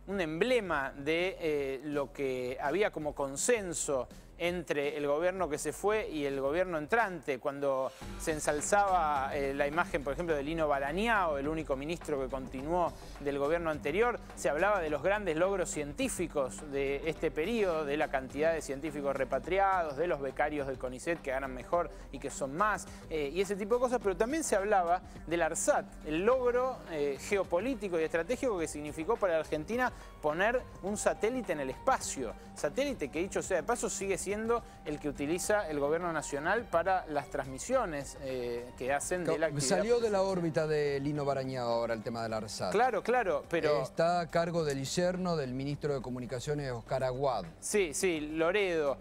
emblema de lo que había como consenso entre el gobierno que se fue y el gobierno entrante, cuando se ensalzaba la imagen, por ejemplo, de Lino Barañao, el único ministro que continuó del gobierno anterior? Se hablaba de los grandes logros científicos de este periodo, de la cantidad de científicos repatriados, de los becarios del CONICET que ganan mejor y que son más, y ese tipo de cosas, pero también se hablaba del ARSAT, el logro geopolítico y estratégico que significó para la Argentina poner un satélite en el espacio, satélite que, dicho sea de paso, sigue siendo el que utiliza el gobierno nacional para las transmisiones que hacen de la actividad. Salió de la órbita de Lino Barañao ahora el tema del ARSAT. Claro, claro, pero... Está a cargo del yerno del ministro de Comunicaciones, Oscar Aguad. Sí, sí, Loredo.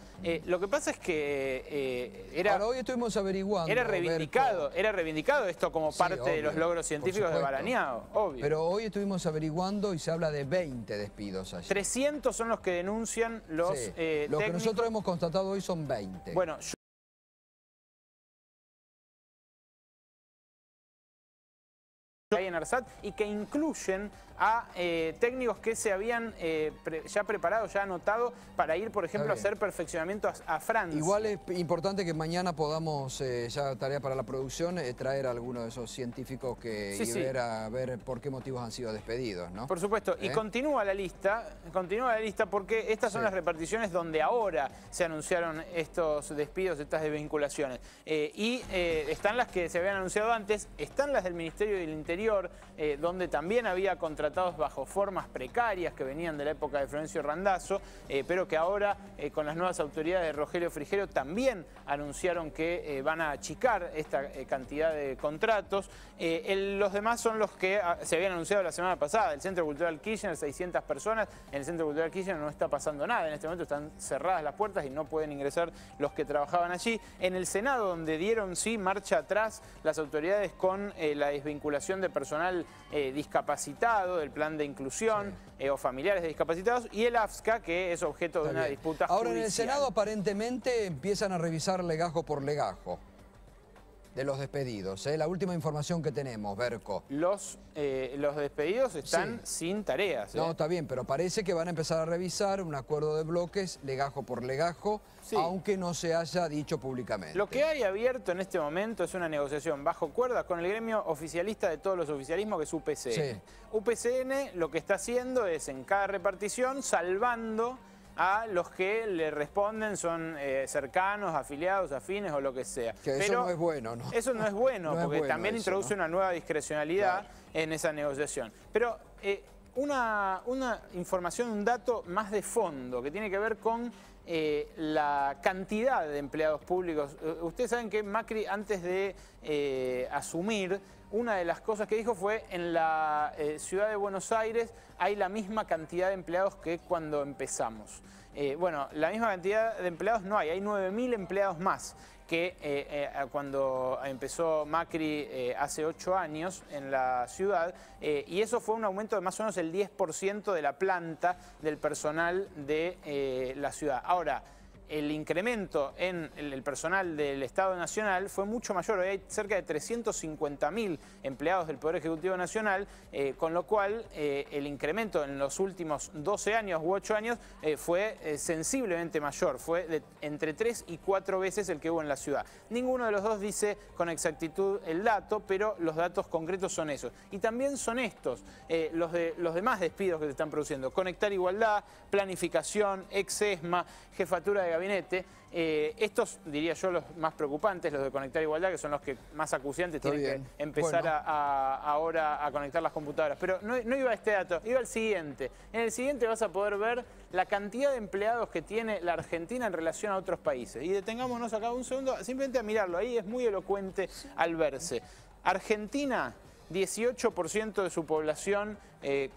Lo que pasa es que era... Ahora, hoy estuvimos averiguando... Era reivindicado esto como parte de los logros científicos de Barañao, obvio. Pero hoy estuvimos averiguando y se habla de 20 despidos allí. 300 son los que denuncian los técnicos. Lo que nosotros hemos constatado hoy son 20. Bueno, hay en ARSAT y que incluyen a técnicos que se habían ya preparado, ya anotado para ir, por ejemplo, a hacer perfeccionamiento a Francia. Igual es importante que mañana podamos, ya tarea para la producción, traer a alguno de esos científicos que ver a ver por qué motivos han sido despedidos, ¿no? Por supuesto, y continúa la lista porque estas son las reparticiones donde ahora se anunciaron estos despidos, estas desvinculaciones. Están las que se habían anunciado antes, están las del Ministerio del Interior, donde también había contratados bajo formas precarias que venían de la época de Florencio Randazzo, pero que ahora con las nuevas autoridades de Rogelio Frigerio también anunciaron que van a achicar esta cantidad de contratos. Los demás son los que se habían anunciado la semana pasada. El Centro Cultural Kirchner, 600 personas. En el Centro Cultural Kirchner no está pasando nada. En este momento están cerradas las puertas y no pueden ingresar los que trabajaban allí. En el Senado, donde dieron sí marcha atrás las autoridades con la desvinculación de personal discapacitado, del plan de inclusión o familiares de discapacitados, y el AFSCA, que es objeto de una disputa judicial. Ahora en el Senado aparentemente empiezan a revisar legajo por legajo de los despedidos. La última información que tenemos, Berco. Los despedidos están sin tareas. No, está bien, pero parece que van a empezar a revisar un acuerdo de bloques, legajo por legajo, aunque no se haya dicho públicamente. Lo que hay abierto en este momento es una negociación bajo cuerda con el gremio oficialista de todos los oficialismos, que es UPCN. UPCN lo que está haciendo es en cada repartición salvando a los que le responden, son cercanos, afiliados, afines o lo que sea. Que eso no es bueno, ¿no? Eso no es bueno, porque también introduce una nueva discrecionalidad en esa negociación. Pero una información, un dato más de fondo, que tiene que ver con la cantidad de empleados públicos. Ustedes saben que Macri, antes de asumir, una de las cosas que dijo fue: en la ciudad de Buenos Aires hay la misma cantidad de empleados que cuando empezamos. Bueno, la misma cantidad de empleados no hay, hay 9.000 empleados más que cuando empezó Macri hace 8 años en la ciudad, y eso fue un aumento de más o menos el 10% de la planta del personal de la ciudad. Ahora, el incremento en el personal del Estado Nacional fue mucho mayor. Hoy hay cerca de 350.000 empleados del Poder Ejecutivo Nacional, con lo cual el incremento en los últimos 12 años u 8 años fue sensiblemente mayor. Fue de entre 3 y 4 veces el que hubo en la ciudad. Ninguno de los dos dice con exactitud el dato, pero los datos concretos son esos. Y también son estos, los demás despidos que se están produciendo. Conectar Igualdad, Planificación, Ex-ESMA, Jefatura de Gabinete. Estos, diría yo, los más preocupantes, los de Conectar Igualdad, que son los que más acuciantes tienen que empezar ahora a conectar las computadoras. Pero no iba a este dato, iba al siguiente. En el siguiente vas a poder ver la cantidad de empleados que tiene la Argentina en relación a otros países. Y detengámonos acá un segundo, simplemente a mirarlo. Ahí es muy elocuente al verse. Argentina, 18% de su población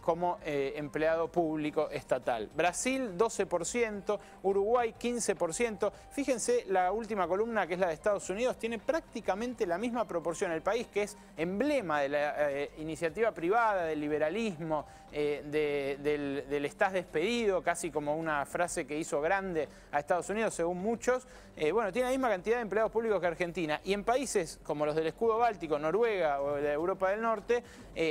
como empleado público estatal. Brasil, 12%, Uruguay, 15%. Fíjense, la última columna, que es la de Estados Unidos, tiene prácticamente la misma proporción. El país que es emblema de la iniciativa privada, del liberalismo, del estás despedido, casi como una frase que hizo grande a Estados Unidos, según muchos. Bueno, tiene la misma cantidad de empleados públicos que Argentina. Y en países como los del escudo báltico, Noruega o de Europa del Norte,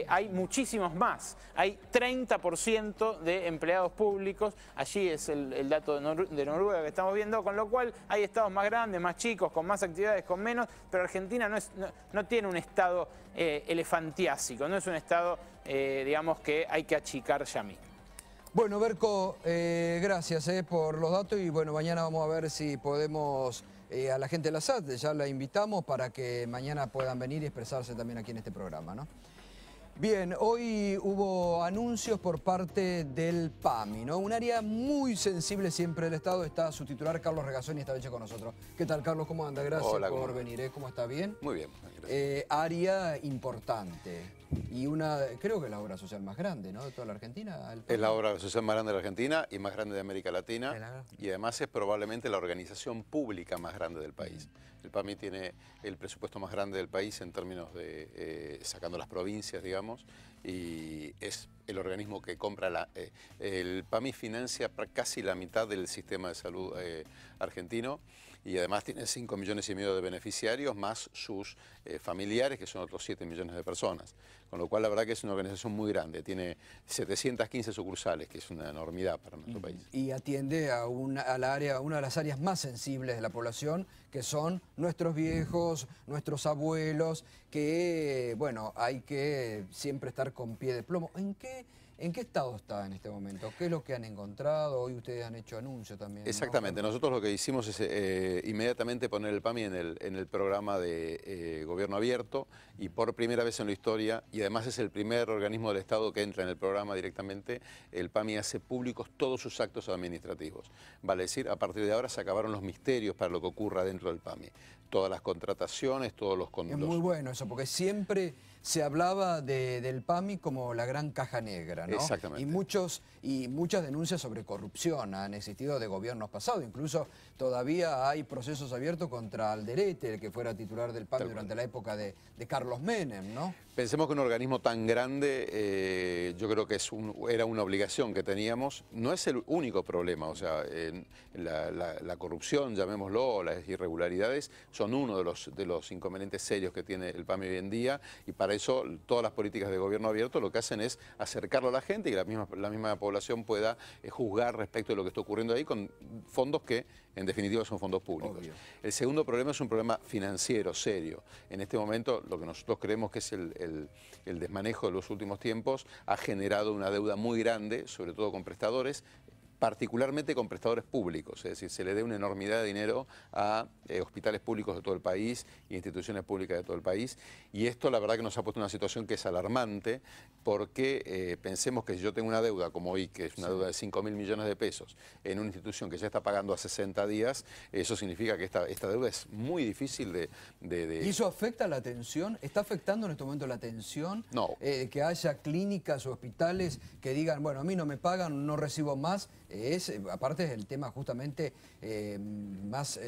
hay muchísimos más. Hay 30% de empleados públicos. Allí es el dato de Noruega que estamos viendo, con lo cual hay estados más grandes, más chicos, con más actividades, con menos, pero Argentina no tiene un estado elefantiásico, no es un estado, digamos, que hay que achicar ya mismo. Bueno, Berco, gracias por los datos, y bueno, mañana vamos a ver si podemos, a la gente de la SAT, ya la invitamos para que mañana puedan venir y expresarse también aquí en este programa, ¿no? Bien, hoy hubo anuncios por parte del PAMI, ¿no? Un área muy sensible siempre del Estado. Está su titular, Carlos Regazzoni, esta noche con nosotros. ¿Qué tal, Carlos? ¿Cómo anda? Gracias por venir. ¿Cómo está? ¿Bien? Muy bien, gracias. Área importante y creo que es la obra social más grande, ¿no?, de toda la Argentina. Es la obra social más grande de la Argentina y más grande de América Latina, y además es probablemente la organización pública más grande del país. El PAMI tiene el presupuesto más grande del país en términos de, sacando las provincias, digamos, y es el organismo que compra el PAMI financia casi la mitad del sistema de salud argentino, y además tiene 5,5 millones de beneficiarios, más sus familiares, que son otros 7 millones de personas. Con lo cual, la verdad que es una organización muy grande. Tiene 715 sucursales, que es una enormidad para nuestro país. Y atiende a una de las áreas más sensibles de la población, que son nuestros viejos, nuestros abuelos, que, bueno, hay que siempre estar con pie de plomo. ¿En qué ¿En qué estado está en este momento? ¿Qué es lo que han encontrado? Hoy ustedes han hecho anuncio también, Exactamente. ¿no? Nosotros lo que hicimos es inmediatamente poner el PAMI en el programa de gobierno abierto, y por primera vez en la historia, y además es el primer organismo del Estado que entra en el programa directamente, el PAMI hace públicos todos sus actos administrativos. Vale decir, a partir de ahora se acabaron los misterios para lo que ocurra dentro del PAMI. Todas las contrataciones, todos los... Es muy bueno eso, porque siempre se hablaba del PAMI como la gran caja negra, ¿no? Exactamente. Y muchas denuncias sobre corrupción han existido de gobiernos pasados. Incluso todavía hay procesos abiertos contra Alderete, el que fuera titular del PAMI durante la época de Carlos Menem, ¿no? Pensemos que un organismo tan grande, yo creo que era una obligación que teníamos. No es el único problema, o sea, la corrupción, llamémoslo, las irregularidades, son uno de los inconvenientes serios que tiene el PAMI hoy en día, y para eso todas las políticas de gobierno abierto lo que hacen es acercarlo a la gente y que la misma población pueda juzgar respecto de lo que está ocurriendo ahí con fondos que en definitiva son fondos públicos. Obvio. El segundo problema es un problema financiero serio. En este momento lo que nosotros creemos que es el desmanejo de los últimos tiempos ha generado una deuda muy grande, sobre todo con prestadores, particularmente con prestadores públicos, es decir, se le dé una enormidad de dinero a hospitales públicos de todo el país e instituciones públicas de todo el país, y esto la verdad que nos ha puesto en una situación que es alarmante, porque pensemos que si yo tengo una deuda como hoy, que es una deuda de 5.000 millones de pesos, en una institución que ya está pagando a 60 días, eso significa que esta deuda es muy difícil de... ¿Y eso afecta la atención? ¿Está afectando en este momento la atención? No. Que haya clínicas o hospitales que digan, bueno, a mí no me pagan, no recibo más. Aparte es el tema justamente más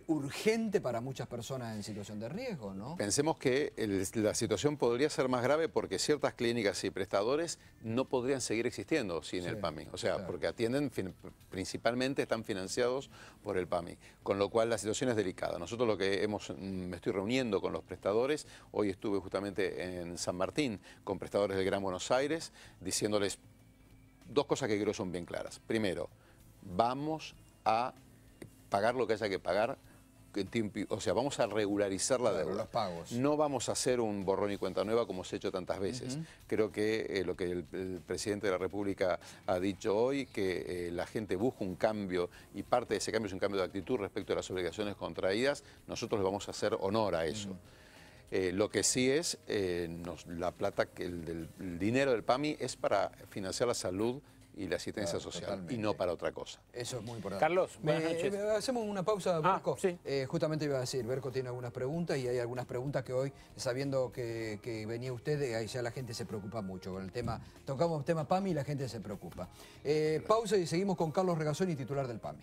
urgente para muchas personas en situación de riesgo, ¿no? Pensemos que la situación podría ser más grave porque ciertas clínicas y prestadores no podrían seguir existiendo sin el PAMI. O sea, porque atienden, principalmente están financiados por el PAMI. Con lo cual la situación es delicada. Nosotros lo que me estoy reuniendo con los prestadores, hoy estuve justamente en San Martín con prestadores del Gran Buenos Aires, diciéndoles dos cosas que creo son bien claras. Primero, vamos a pagar lo que haya que pagar, o sea, vamos a regularizar la deuda. Los pagos. No vamos a hacer un borrón y cuenta nueva como se ha hecho tantas veces. Creo que lo que el presidente de la República ha dicho hoy, que la gente busca un cambio y parte de ese cambio es un cambio de actitud respecto a las obligaciones contraídas, nosotros le vamos a hacer honor a eso. Lo que sí es, la plata, el dinero del PAMI es para financiar la salud y la asistencia social, totalmente. Y no para otra cosa. Eso es muy importante. Carlos, buenas noches. Hacemos una pausa, Berco. Sí. Justamente iba a decir, Berco tiene algunas preguntas y hay algunas preguntas que hoy, sabiendo que venía usted, ahí ya la gente se preocupa mucho con el tema. Tocamos tema PAMI y la gente se preocupa. Pausa y seguimos con Carlos Regazzoni, titular del PAMI.